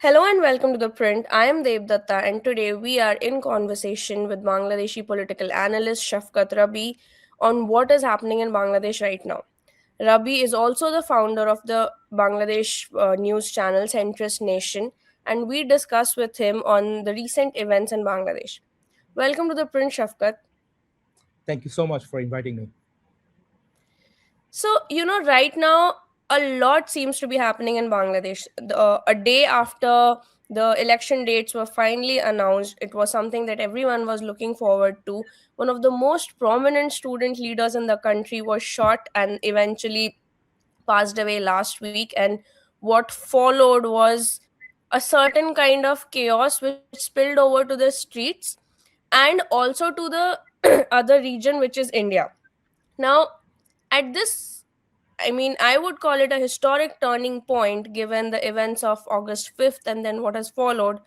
Hello and welcome to The Print. I am Debdutta and today we are in conversation with Bangladeshi political analyst Shaquat Rabbee on what is happening in Bangladesh right now. Rabbee is also the founder of the Bangladesh news channel Centrist Nation, and we discuss with him on the recent events in Bangladesh. Welcome to The Print, Shafkat. Thank you so much for inviting me. So, right now, a lot seems to be happening in Bangladesh. A day after the election dates were finally announced, it was something that everyone was looking forward to. One of the most prominent student leaders in the country was shot and eventually passed away last week. And what followed was a certain kind of chaos which spilled over to the streets and also to the other region, which is India. Now, at this I would call it a historic turning point given the events of August 5th and then what has followed.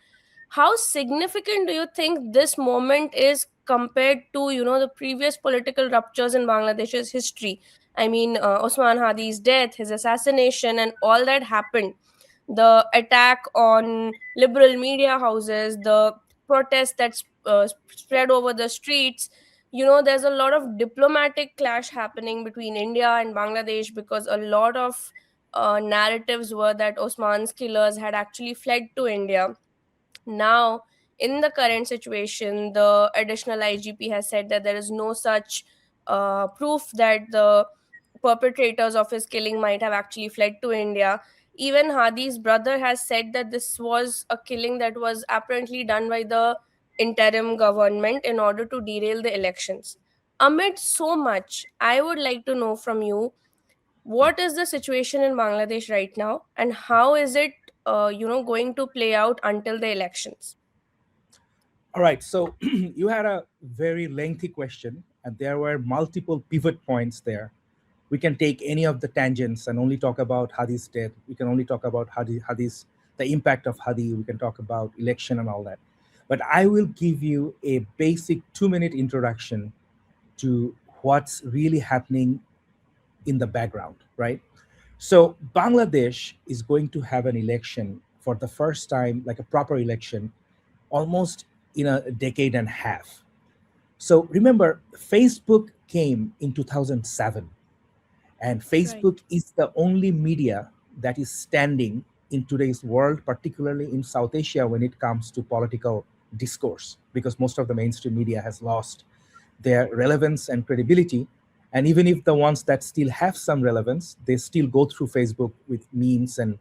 How significant do you think this moment is compared to the previous political ruptures in Bangladesh's history? Osman Hadi's death, his assassination, and all that happened. The attack on liberal media houses, the protests that spread over the streets. There's a lot of diplomatic clash happening between India and Bangladesh because a lot of narratives were that Osman's killers had actually fled to India. Now, in the current situation, the additional IGP has said that there is no such proof that the perpetrators of his killing might have actually fled to India. Even Hadi's brother has said that this was a killing that was apparently done by the interim government in order to derail the elections. Amid so much, I would like to know from you, what is the situation in Bangladesh right now, and how is it, going to play out until the elections? All right, so you had a very lengthy question, and there were multiple pivot points there. We can take any of the tangents and only talk about Hadi's death. We can only talk about Hadi's the impact of Hadi. We can talk about election and all that. But I will give you a basic 2 minute introduction to what's really happening in the background, right? So Bangladesh is going to have an election for the first time, like a proper election, almost in a decade and a half. So remember, Facebook came in 2007, and Right. Facebook is the only media that is standing in today's world, particularly in South Asia when it comes to political discourse, because most of the mainstream media has lost their relevance and credibility. And even if the ones that still have some relevance, they still go through Facebook with memes and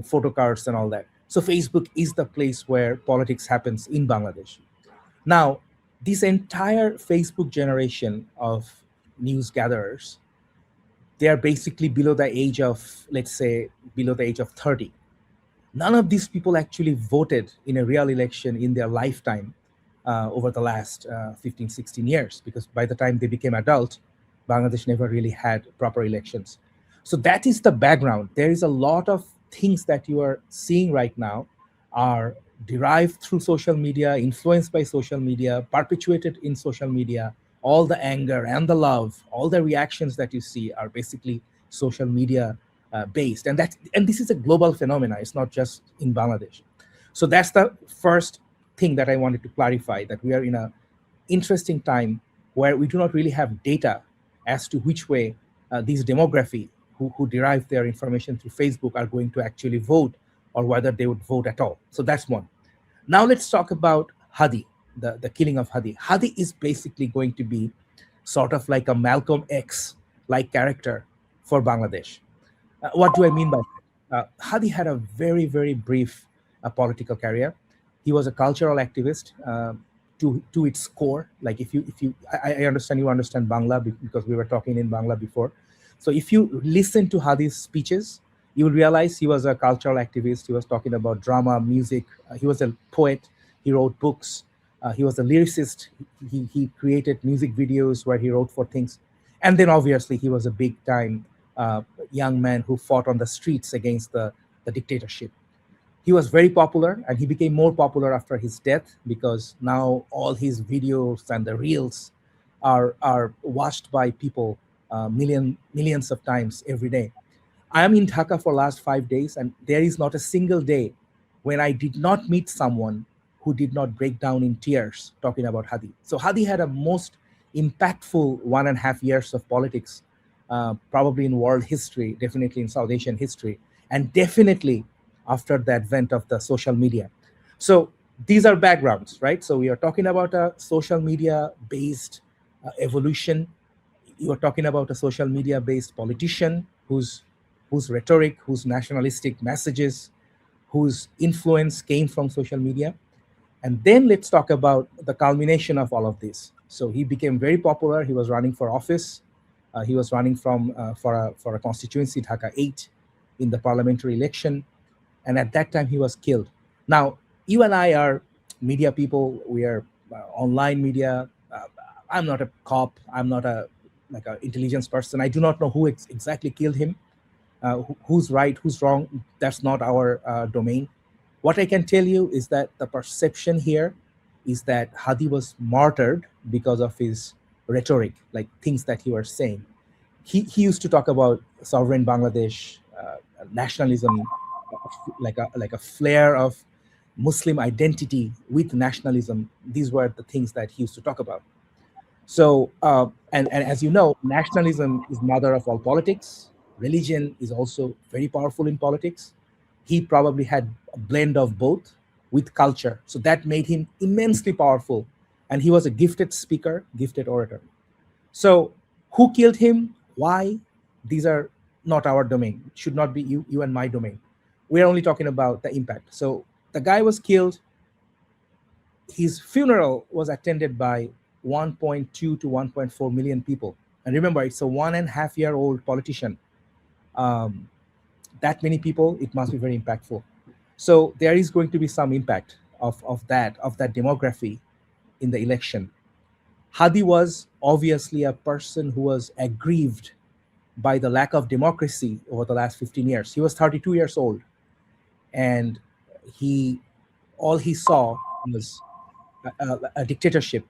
photo cards and all that. So Facebook is the place where politics happens in Bangladesh. Now, this entire Facebook generation of news gatherers, they are basically below the age of, let's say, below the age of 30. None of these people actually voted in a real election in their lifetime over the last 15, 16 years, because by the time they became adult, Bangladesh never really had proper elections. So that is the background. There is a lot of things that you are seeing right now are derived through social media, influenced by social media, perpetuated in social media. All the anger and the love, all the reactions that you see are basically social media based, and this is a global phenomena. It's not just in Bangladesh. So that's the first thing that I wanted to clarify, that we are in a interesting time where we do not really have data as to which way these demography who derive their information through Facebook are going to actually vote, or whether they would vote at all. So that's one. Now let's talk about Hadi, the killing of Hadi. Hadi is basically going to be sort of like a Malcolm X like character for Bangladesh. What do I mean by that? Hadi had a very, very brief political career. He was a cultural activist to its core. Like I understand you understand Bangla because we were talking in Bangla before. So if you listen to Hadi's speeches, you will realize he was a cultural activist. He was talking about drama, music. He was a poet. He wrote books. He was a lyricist. He created music videos where he wrote for things. And then obviously he was a big time young man who fought on the streets against the dictatorship. He was very popular, and he became more popular after his death, because now all his videos and the reels are watched by people millions of times every day. I am in Dhaka for last 5 days, and there is not a single day when I did not meet someone who did not break down in tears talking about Hadi. So Hadi had a most impactful 1.5 years of politics, probably in world history, definitely in South Asian history, and definitely after the advent of the social media. So these are backgrounds, right? So we are talking about a social media based evolution. You are talking about a social media based politician whose rhetoric, whose nationalistic messages, whose influence came from social media. And then let's talk about the culmination of all of this. So he became very popular. He was running for office. He was running for a constituency, Dhaka 8, in the parliamentary election. And at that time, he was killed. Now, you and I are media people. We are online media. I'm not a cop. I'm not a like an intelligence person. I do not know who exactly killed him, who's right, who's wrong. That's not our domain. What I can tell you is that the perception here is that Hadi was martyred because of his rhetoric, like things that he was saying. He used to talk about sovereign Bangladesh, nationalism, like a flare of Muslim identity with nationalism. These were the things that he used to talk about. So, and as you know, nationalism is mother of all politics. Religion is also very powerful in politics. He probably had a blend of both with culture. So that made him immensely powerful. And he was a gifted speaker, gifted orator. So who killed him? Why? These are not our domain. It should not be you and my domain. We're only talking about the impact. So the guy was killed. His funeral was attended by 1.2 to 1.4 million people. And remember, it's a 1.5 year old politician. Um, that many people, it must be very impactful. So there is going to be some impact of that demography in the election. Hadi was obviously a person who was aggrieved by the lack of democracy over the last 15 years. He was 32 years old, and he all he saw was a dictatorship,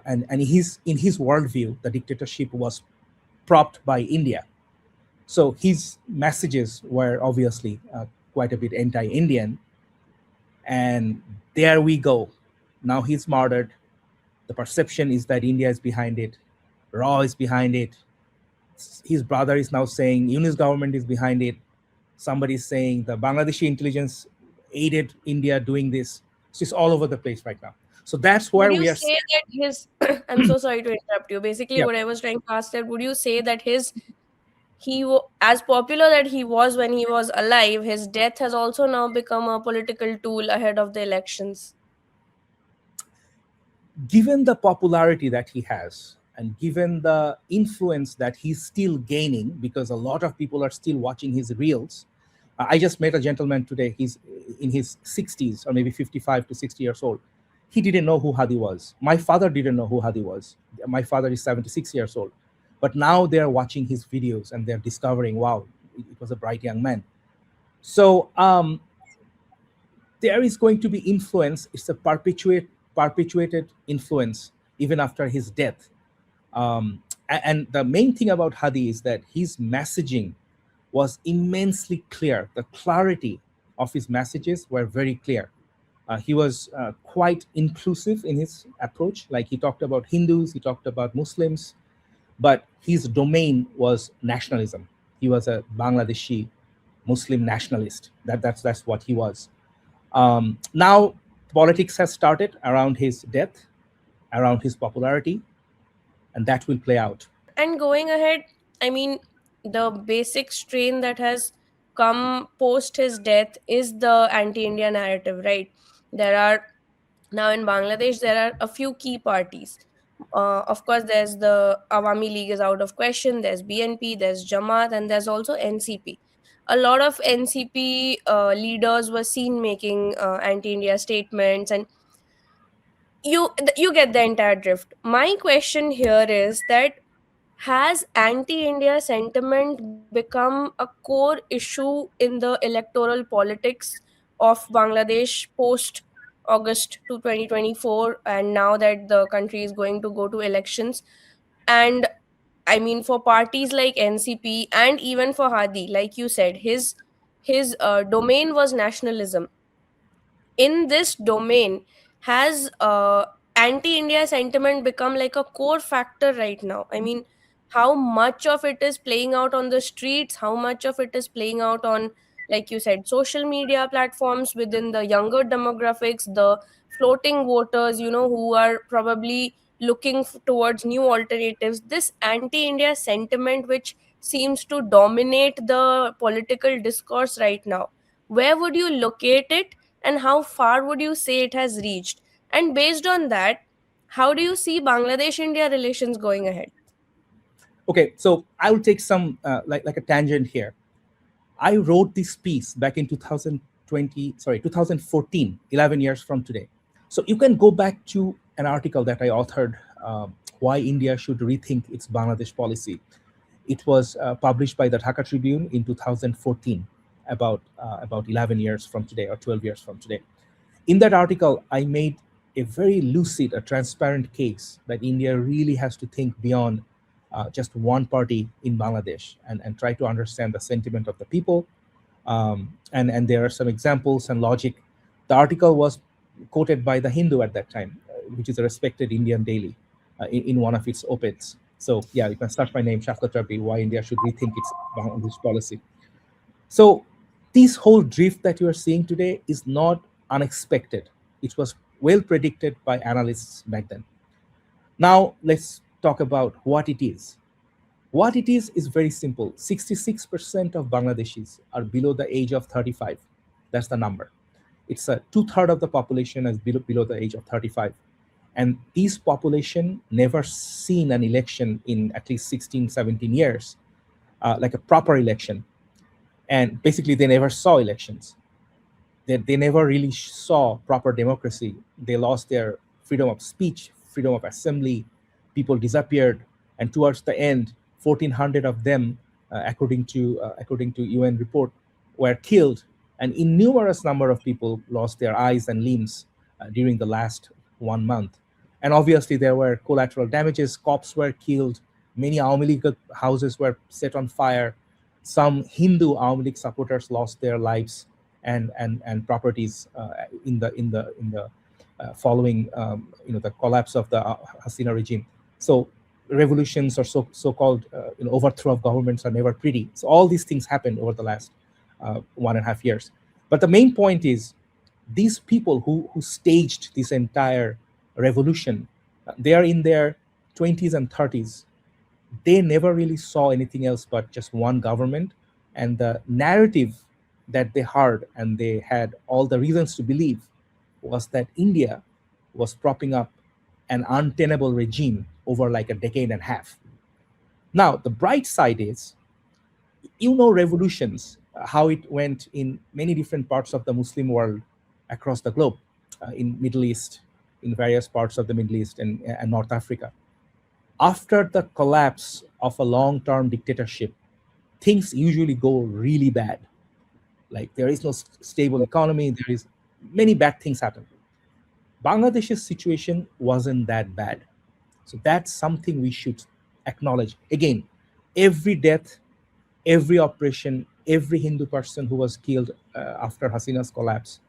and in his worldview, the dictatorship was propped by India. So his messages were obviously quite a bit anti-Indian, and there we go. Now he's murdered. The perception is that India is behind it, Raw is behind it. His brother is now saying Yunus government is behind it. Somebody is saying the Bangladeshi intelligence aided India doing this. So it's all over the place right now. So that's Would where you we are. say that his I'm so sorry to interrupt you. Basically, Yeah. what I was trying to ask that would you say that as popular that he was when he was alive, his death has also now become a political tool ahead of the elections? Given the popularity that he has and given the influence that he's still gaining, because a lot of people are still watching his reels. I just met a gentleman today. He's in his 60s or maybe 55 to 60 years old. He didn't know who Hadi was. My father didn't know who Hadi was. My father is 76 years old. But now they're watching his videos and they're discovering, wow, it was a bright young man. So there is going to be influence. It's a perpetuated influence even after his death. Um, and the main thing about Hadi is that his messaging was immensely clear. The clarity of his messages were very clear. He was quite inclusive in his approach. Like he talked about Hindus, he talked about Muslims, but his domain was nationalism. He was a Bangladeshi Muslim nationalist. That's what he was. Now, politics has started around his death, around his popularity, and that will play out. And going ahead, I mean, the basic strain that has come post his death is the anti-India narrative, right? There are now in Bangladesh, there are a few key parties. Of course, there's the Awami League is out of question. There's BNP, there's Jamaat, and there's also NCP. A lot of NCP leaders were seen making anti-India statements, and you get the entire drift. My question here is that has anti-India sentiment become a core issue in the electoral politics of Bangladesh post August to 2024, and now that the country is going to go to elections? And I mean, for parties like NCP and even for Hadi, like you said, his domain was nationalism. in this domain, has anti India sentiment become like a core factor right now? I mean, how much of it is playing out on the streets, how much of it is playing out on, like you said, social media platforms within the younger demographics, the floating voters, who are probably looking towards new alternatives. This anti India sentiment, which seems to dominate the political discourse right now, where would you locate it, and how far would you say it has reached? And based on that, how do you see Bangladesh India relations going ahead? Okay, so I will take some like a tangent here. I wrote this piece back in 2020, sorry, 2014, 11 years from today. So you can go back to an article that I authored, Why India Should Rethink Its Bangladesh Policy. It was published by the Dhaka Tribune in 2014, about 11 years from today or 12 years from today. In that article, I made a very lucid, a transparent case that India really has to think beyond just one party in Bangladesh, and try to understand the sentiment of the people. And there are some examples and logic. The article was quoted by the Hindu at that time, which is a respected Indian daily, in one of its op-eds. So yeah, you can search my name, Shaquat Rabbee, Why India Should Rethink Its Bangladesh Policy. So this whole drift that you are seeing today is not unexpected. It was well predicted by analysts back then. Now let's talk about what it is. What it is very simple. 66% of Bangladeshis are below the age of 35. That's the number. It's a two-thirds of the population is below the age of 35. And this population never seen an election in at least 16, 17 years, like a proper election. And basically they never saw elections. They never really saw proper democracy. They lost their freedom of speech, freedom of assembly. People disappeared, and towards the end, 1,400 of them, according to UN report, were killed, and innumerous number of people lost their eyes and limbs during the last 1 month. And obviously, there were collateral damages. Cops were killed. Many Awami League houses were set on fire. Some Hindu Awami League supporters lost their lives and properties in the following the collapse of the Hasina regime. So revolutions or so-called overthrow of governments are never pretty. So all these things happened over the last 1.5 years. But the main point is, these people who staged this entire revolution, they are in their 20s and 30s. They never really saw anything else but just one government, and the narrative that they heard and they had all the reasons to believe was that India was propping up an untenable regime over like a decade and a half. Now, the bright side is, revolutions, how it went in many different parts of the Muslim world across the globe, in Middle East, in various parts of the Middle East and North Africa. After the collapse of a long-term dictatorship, things usually go really bad. Like there is no stable economy, there is many bad things happen. Bangladesh's situation wasn't that bad. So that's something we should acknowledge. Again, every death, every oppression, every Hindu person who was killed after Hasina's collapse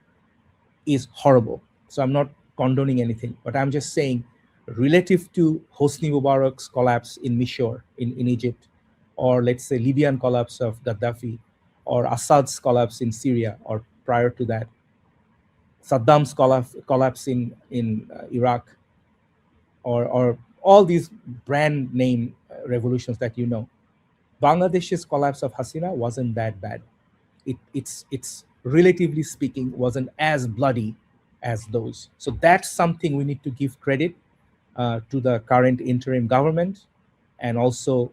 is horrible. So I'm not condoning anything, but I'm just saying, relative to Hosni Mubarak's collapse in Misr, in Egypt, or let's say Libyan collapse of Gaddafi, or Assad's collapse in Syria, or prior to that, Saddam's collapse in Iraq, or all these brand name revolutions that Bangladesh's collapse of Hasina wasn't that bad. It's relatively speaking wasn't as bloody as those. So that's something we need to give credit to the current interim government, and also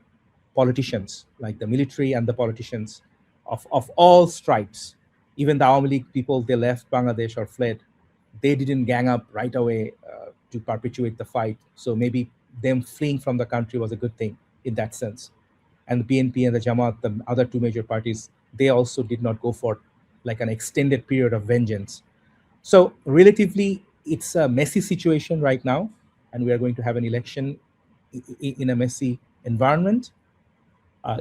politicians, like the military and the politicians of all stripes. Even the Awami League people, they left Bangladesh or fled. They didn't gang up right away to perpetuate the fight. So maybe them fleeing from the country was a good thing in that sense. And the BNP and the Jamaat, the other two major parties, they also did not go for like an extended period of vengeance. So relatively, it's a messy situation right now, and we are going to have an election in a messy environment.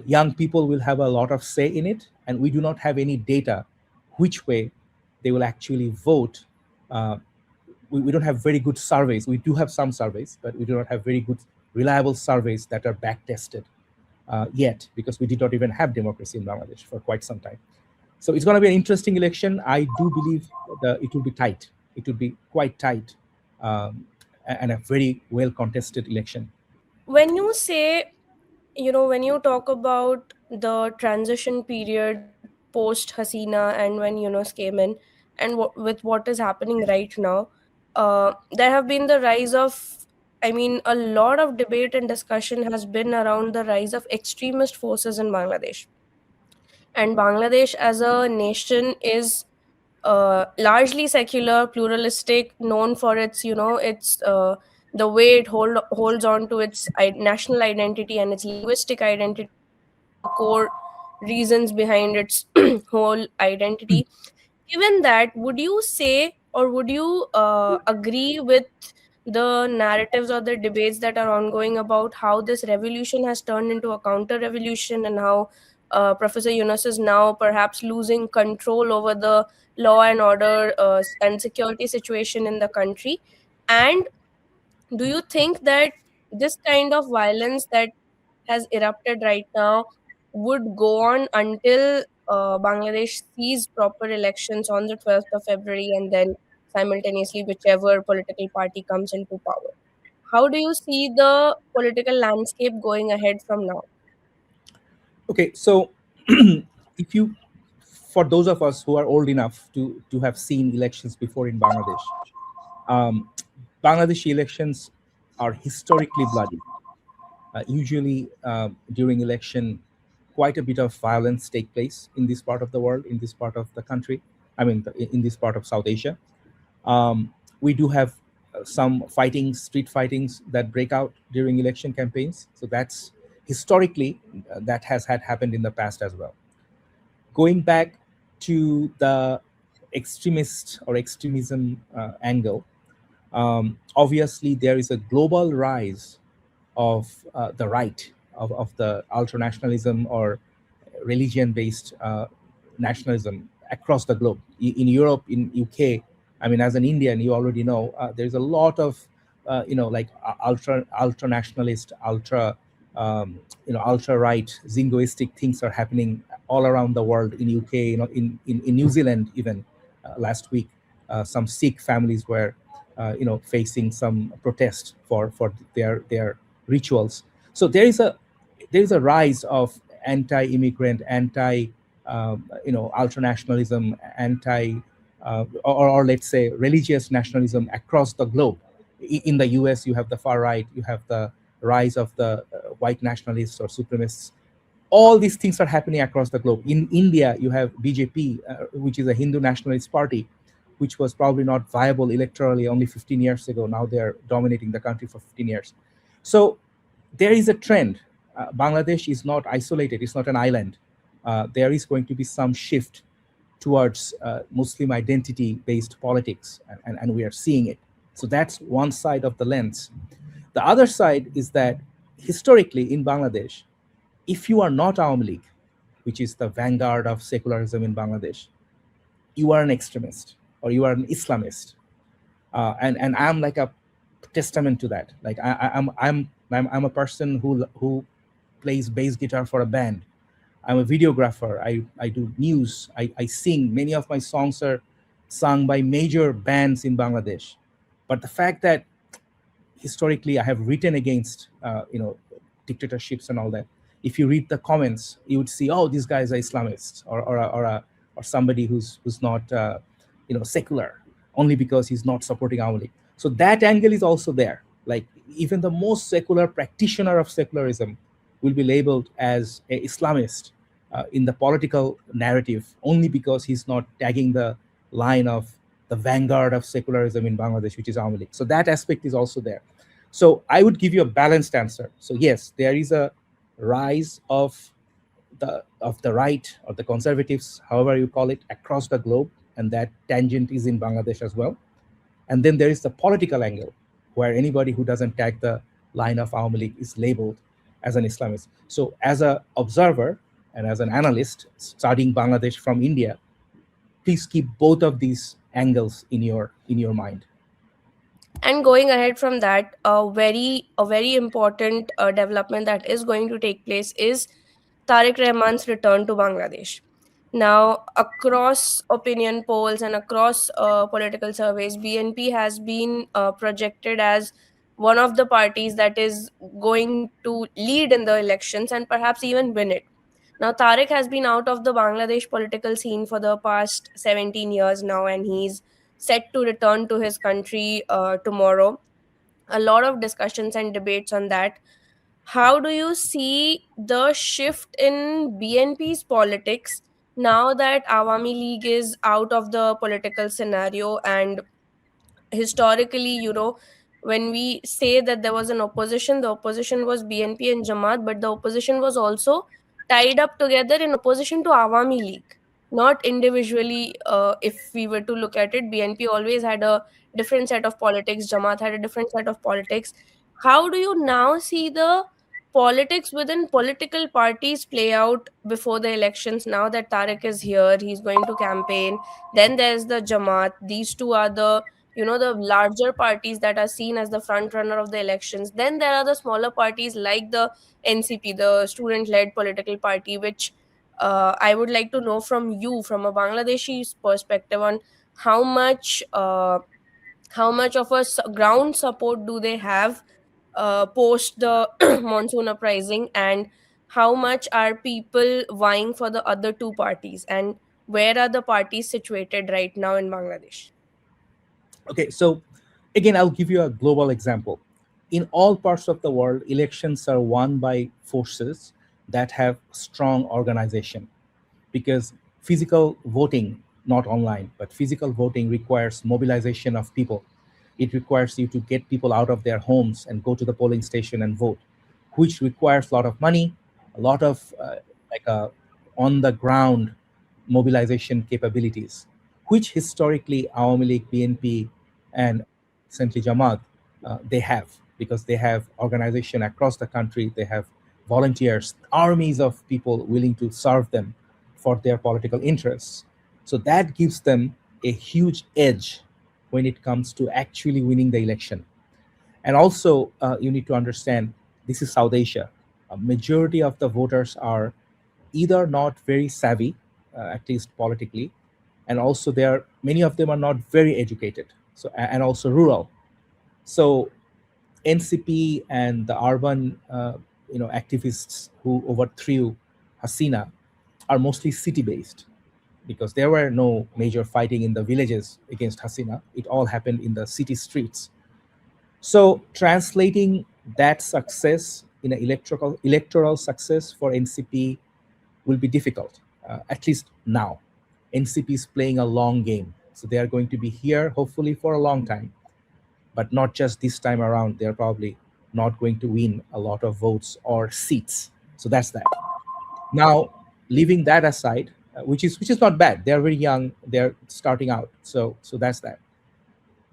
Young people will have a lot of say in it, and we do not have any data which way they will actually vote uh, we don't have very good surveys. We do have some surveys, but we do not have very good, reliable surveys that are back tested yet, because we did not even have democracy in Bangladesh for quite some time. So it's going to be an interesting election. I do believe it will be tight. It will be quite tight, um, and a very well contested election. When you say, when you talk about the transition period post Hasina and when Yunus came in, and with what is happening right now, there have been the rise of, I mean, a lot of debate and discussion has been around the rise of extremist forces in Bangladesh. And Bangladesh as a nation is largely secular, pluralistic, known for its, the way it holds on to its national identity and its linguistic identity as one of the core reasons behind its whole identity. Given that, would you say, or would you agree with the narratives or the debates that are ongoing about how this revolution has turned into a counter revolution, and how Professor Yunus is now perhaps losing control over the law and order and security situation in the country? And do you think that this kind of violence that has erupted right now would go on until Bangladesh sees proper elections on the 12th of February, and then simultaneously whichever political party comes into power? How do you see the political landscape going ahead from now? Okay, so if you, for those of us who are old enough to have seen elections before in Bangladesh, um, Bangladeshi elections are historically bloody. Usually, during election, quite a bit of violence take place in this part of the world, in this part of the country. I mean, in this part of South Asia. Um, we do have some fighting, street fightings that break out during election campaigns. So that's historically that has had happened in the past as well. Going back to the extremist or extremism angle, obviously there is a global rise of the right, of the ultranationalism or religion-based nationalism across the globe. In Europe, in UK, I mean, as an Indian, you already know there's a lot of like ultra nationalist, ultra right, zingoistic things are happening all around the world. In UK, in New Zealand even last week, some Sikh families were facing some protest for their rituals. So there is a rise of anti-immigrant, ultranationalism, or let's say religious nationalism across the globe. In the US, you have the far right, you have the rise of the white nationalists or supremacists. All these things are happening across the globe. In India, you have BJP, which is a Hindu nationalist party, which was probably not viable electorally only 15 years ago. Now they're dominating the country for 15 years. So there is a trend. Bangladesh is not isolated, it's not an island. There is going to be some shift towards Muslim identity based politics, and we are seeing it. So that's one side of the lens. The other side is that historically in Bangladesh, if you are not Awami League, which is the vanguard of secularism in Bangladesh, you are an extremist or you are an Islamist. And I'm like a testament to that. Like I'm a person who plays bass guitar for a band. I'm a videographer. I do news. I sing. Many of my songs are sung by major bands in Bangladesh. But the fact that historically I have written against dictatorships and all that. If you read the comments, you would see, oh, these guys are Islamists, or somebody who's not secular, only because he's not supporting Awami League. So that angle is also there. Like even the most secular practitioner of secularism will be labeled as an Islamist in the political narrative, only because he's not tagging the line of the vanguard of secularism in Bangladesh, which is Awami League. So that aspect is also there. So I would give you a balanced answer. So yes, there is a rise of the right or the conservatives, however you call it, across the globe, and that tangent is in Bangladesh as well. And then there is the political angle, where anybody who doesn't tag the line of Awami League is labeled as an Islamist. So as an observer and as an analyst studying Bangladesh from India, please keep both of these angles in your mind. And going ahead from that, a very important development that is going to take place is Tariq Rahman's return to Bangladesh. Now, across opinion polls and across political surveys, BNP has been projected as one of the parties that is going to lead in the elections and perhaps even win it. Now, Tariq has been out of the Bangladesh political scene for the past 17 years now, and he's set to return to his country tomorrow. A lot of discussions and debates on that. How do you see the shift in BNP's politics now that Awami League is out of the political scenario? And historically, when we say that there was an opposition, the opposition was BNP and Jamaat, but the opposition was also tied up together in opposition to Awami League, not individually. If we were to look at it, BNP always had a different set of politics, Jamaat had a different set of politics. How do you now see the politics within political parties play out before the elections? Now that Tariq is here, he's going to campaign. Then there's the Jamaat. These two are the larger parties that are seen as the front runner of the elections. Then there are the smaller parties like the NCP, the student led political party, which I would like to know from you, from a Bangladeshi perspective, on how much of a ground support do they have post the monsoon uprising, and how much are people vying for the other two parties, and where are the parties situated right now in Bangladesh? Okay, so again, I'll give you a global example. In all parts of the world, elections are won by forces that have strong organization, because physical voting, not online, but physical voting requires mobilization of people. It requires you to get people out of their homes and go to the polling station and vote, which requires a lot of money, a lot of like on the ground mobilization capabilities, which historically Awami League, BNP, and recently Jamaat, they have, because they have organization across the country. They have volunteers, armies of people willing to serve them for their political interests. So that gives them a huge edge when it comes to actually winning the election. And also, you need to understand, this is South Asia. A majority of the voters are either not very savvy, at least politically, and also many of them are not very educated. So and also rural. So NCP and the urban, activists who overthrew Hasina are mostly city-based, because there were no major fighting in the villages against Hasina. It all happened in the city streets. So translating that success in an electoral success for NCP will be difficult, at least now. NCP is playing a long game, so they are going to be here hopefully for a long time, but not just this time around. They're probably not going to win a lot of votes or seats. So that's that. Now, leaving that aside, which is not bad. They're very young. They're starting out. So that's that.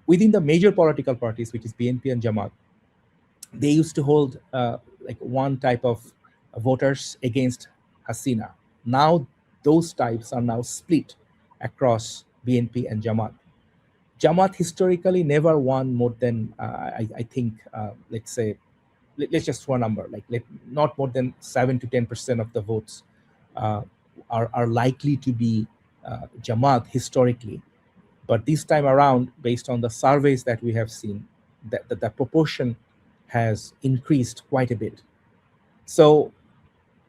Within the major political parties, which is BNP and Jamaat, they used to hold like one type of voters against Hasina. Now those types are now split across BNP and Jamaat. Jamaat historically never won more than I think, let's say, let's just throw a number, like not more than 7 to 10% of the votes uh, are likely to be Jamaat historically. But this time around, based on the surveys that we have seen, that the proportion has increased quite a bit. So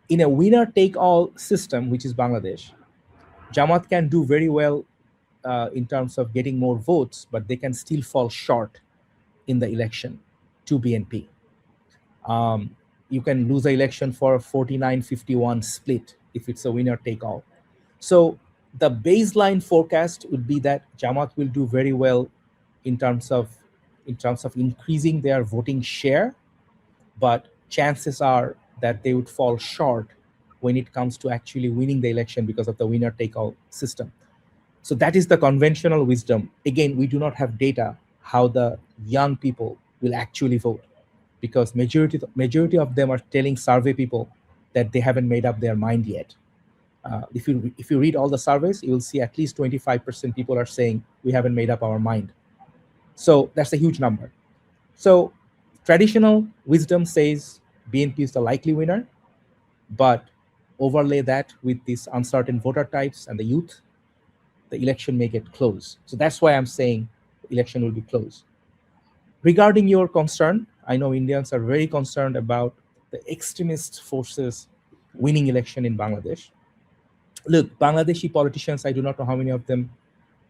in a winner-take-all system, which is Bangladesh, Jamaat can do very well in terms of getting more votes, but they can still fall short in the election to BNP. You can lose the election for a 49-51 split if it's a winner-take-all. So the baseline forecast would be that Jamaat will do very well in terms of increasing their voting share, but chances are that they would fall short when it comes to actually winning the election because of the winner-take-all system. So that is the conventional wisdom. Again, we do not have data how the young people will actually vote, because majority of them are telling survey people that they haven't made up their mind yet. If you read all the surveys, you will see at least 25% people are saying we haven't made up our mind. So that's a huge number. So traditional wisdom says BNP is the likely winner, but overlay that with these uncertain voter types and the youth, the election may get close. So that's why I'm saying the election will be close. Regarding your concern, I know Indians are very concerned about the extremist forces winning election in Bangladesh. Look, Bangladeshi politicians, I do not know how many of them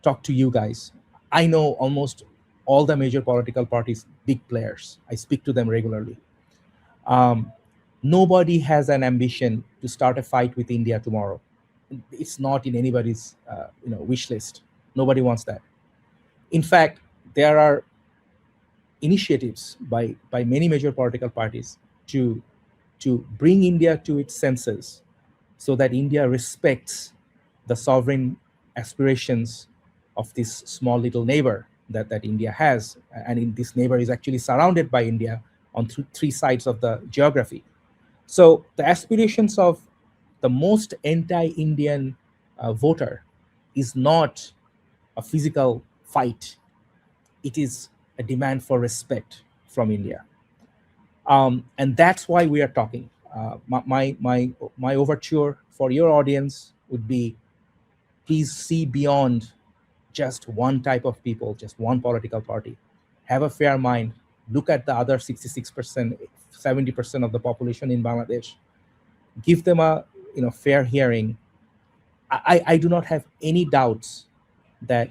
talk to you guys. I know almost all the major political parties, big players. I speak to them regularly. Um, Nobody has an ambition to start a fight with India tomorrow. It's not in anybody's wish list. Nobody wants that. In fact, there are initiatives by many major political parties to bring India to its senses, so that India respects the sovereign aspirations of this small little neighbor that India has. And this neighbor is actually surrounded by India on three sides of the geography. So the aspirations of the most anti-Indian voter is not a physical fight. It is a demand for respect from India, and that's why we are talking. My overture for your audience would be: please see beyond just one type of people, just one political party. Have a fair mind. Look at the other 66%, 70% of the population in Bangladesh. Give them a fair hearing. I do not have any doubts that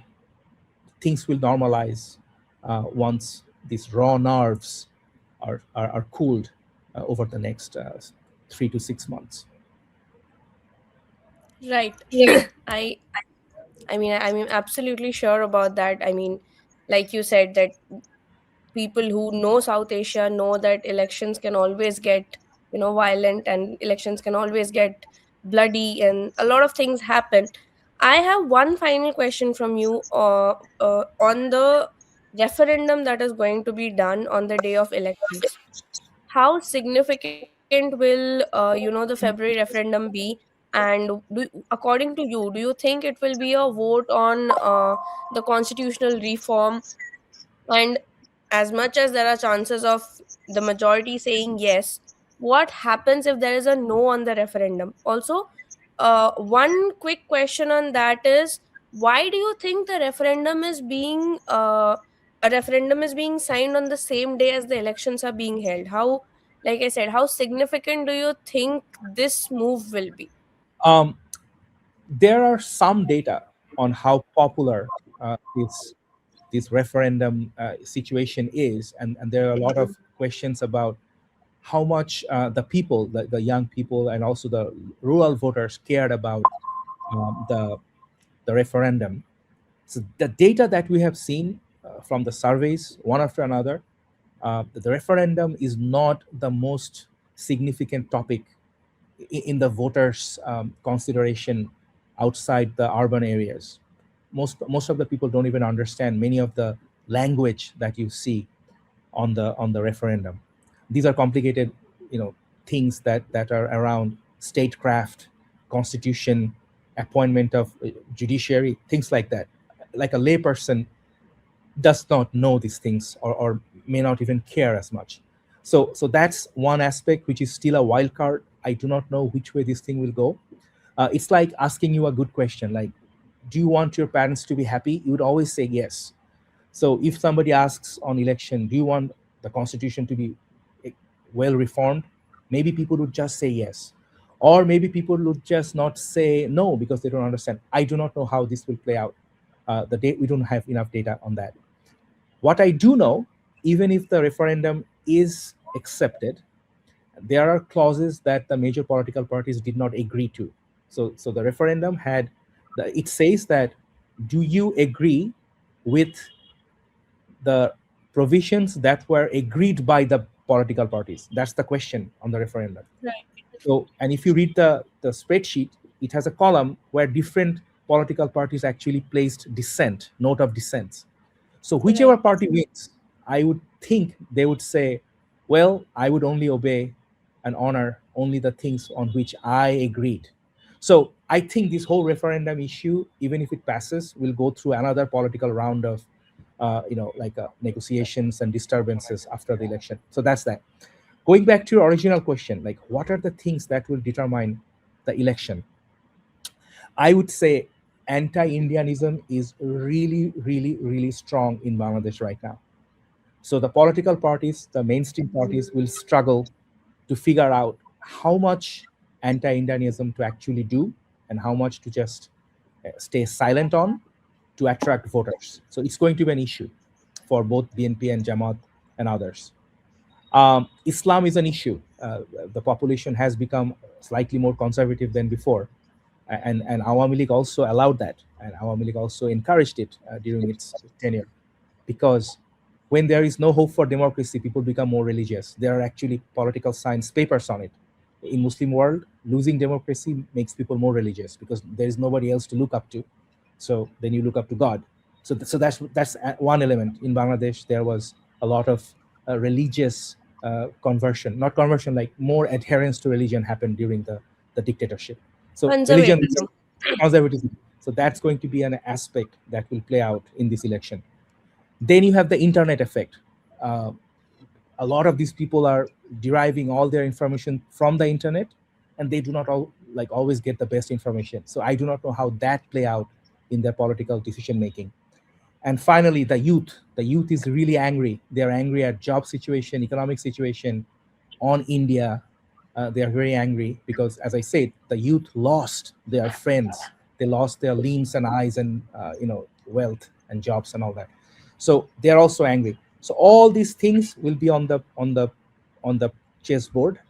things will normalize once these raw nerves are cooled over the next 3 to 6 months. Right. I I'm absolutely sure about that. I mean, like you said, that people who know South Asia know that elections can always get, violent, and elections can always get bloody, and a lot of things happen. I have one final question from you on the referendum that is going to be done on the day of elections. How significant will the February referendum be? And according to you, do you think it will be a vote on the constitutional reform? And as much as there are chances of the majority saying yes, what happens if there is a no on the referendum? Also, one quick question on that is, why do you think the referendum is being a referendum is being signed on the same day as the elections are being held? How, like I said, how significant do you think this move will be? Um, there are some data on how popular this referendum situation is, and there are a lot of questions about how much the people, the young people, and also the rural voters cared about the referendum. So the data that we have seen from the surveys, one after another, the referendum is not the most significant topic in the voters' consideration outside the urban areas. Most of the people don't even understand many of the language that you see on the referendum. These are complicated, things that are around statecraft, constitution, appointment of judiciary, things like that. Like a layperson does not know these things, or may not even care as much. So that's one aspect which is still a wild card. I do not know which way this thing will go. It's like asking you a good question, like, do you want your parents to be happy? You would always say yes. So if somebody asks on election, do you want the constitution to be eh, well reformed? Maybe people would just say yes. Or maybe people would just not say no because they don't understand. I do not know how this will play out. We don't have enough data on that. What I do know, even if the referendum is accepted, there are clauses that the major political parties did not agree to. So the referendum it says that, do you agree with the provisions that were agreed by the political parties? That's the question on the referendum. So, and if you read the spreadsheet, it has a column where different political parties actually placed dissent, note of dissent. So whichever Right. party wins, I would think they would say, well, I would only obey and honor only the things on which I agreed. So I think this whole referendum issue, even if it passes, will go through another political round of, negotiations and disturbances after the election. So that's that. Going back to your original question, like what are the things that will determine the election? I would say anti-Indianism is really, really, really strong in Bangladesh right now. So the political parties, the mainstream parties, will struggle to figure out how much anti-Indianism to actually do and how much to just stay silent on to attract voters. So it's going to be an issue for both BNP and Jamaat and others. Islam is an issue. The population has become slightly more conservative than before, and Awami League also allowed that, and Awami League also encouraged it during its tenure, because when there is no hope for democracy, people become more religious. There are actually political science papers on it. In Muslim world, losing democracy makes people more religious because there is nobody else to look up to. So then you look up to God. So that's one element. In Bangladesh, there was a lot of religious conversion, not conversion, like more adherence to religion happened during the dictatorship. So religion, Conservatism. conservatism. So that's going to be an aspect that will play out in this election. Then you have the internet effect. Uh, a lot of these people are deriving all their information from the internet, and they do not always get the best information. So I do not know how that play out in their political decision making. And finally, the youth is really angry. They're angry at job situation, economic situation on India. They are very angry because, as I said, the youth lost their friends. They lost their limbs and eyes and wealth and jobs and all that. So they are also angry. So all these things will be on the chessboard.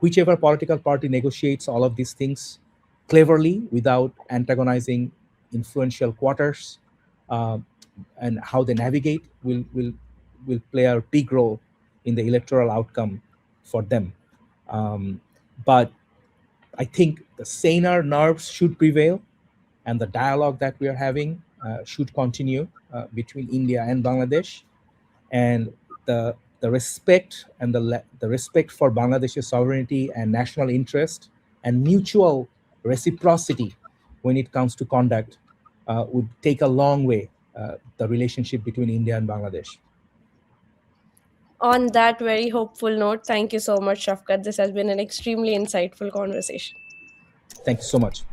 Whichever political party negotiates all of these things cleverly without antagonizing influential quarters, uh, and how they navigate will play a big role in the electoral outcome for them. Um, but I think the saner nerves should prevail, and the dialogue that we are having should continue between India and Bangladesh, and the respect and the respect for Bangladesh's sovereignty and national interest and mutual reciprocity when it comes to conduct would take a long way the relationship between India and Bangladesh. On that very hopeful note, thank you so much, Shafkat. This has been an extremely insightful conversation. Thank you so much.